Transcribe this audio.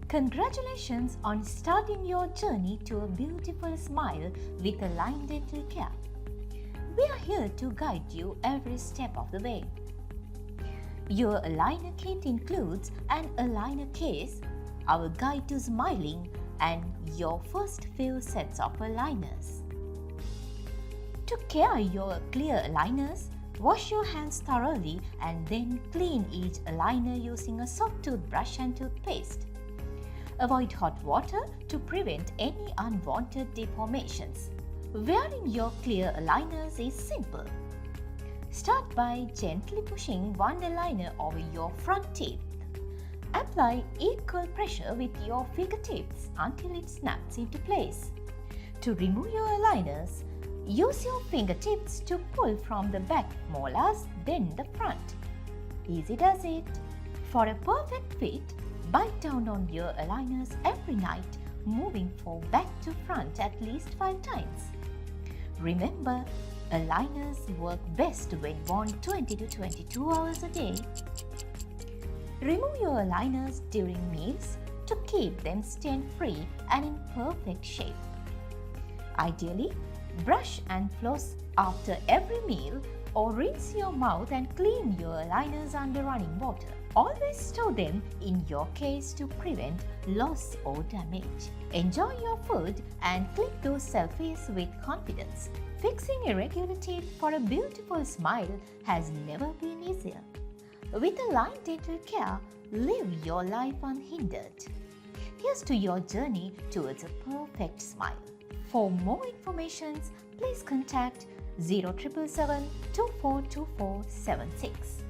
Congratulations on starting your journey to a beautiful smile with Align Dental Care. We are here to guide you every step of the way. Your aligner kit includes an aligner case, our guide to smiling, and your first few sets of aligners. To care your clear aligners, wash your hands thoroughly and then clean each aligner using a soft toothbrush and toothpaste. Avoid hot water to prevent any unwanted deformations. Wearing your clear aligners is simple. Start by gently pushing one aligner over your front teeth. Apply equal pressure with your fingertips until it snaps into place. To remove your aligners, use your fingertips to pull from the back molars, then the front. Easy does it. For a perfect fit, bite down on your aligners every night, moving from back to front at least 5 times. Remember, aligners work best when worn 20 to 22 hours a day. Remove your aligners during meals to keep them stain-free and in perfect shape. Ideally, brush and floss after every meal or rinse your mouth and clean your aligners under running water. Always store them in your case to prevent loss or damage. Enjoy your food and click those selfies with confidence. Fixing irregular teeth for a beautiful smile has never been easier. With Align Dental Care, live your life unhindered. Here's to your journey towards a perfect smile. For more information, please contact 0777 242476.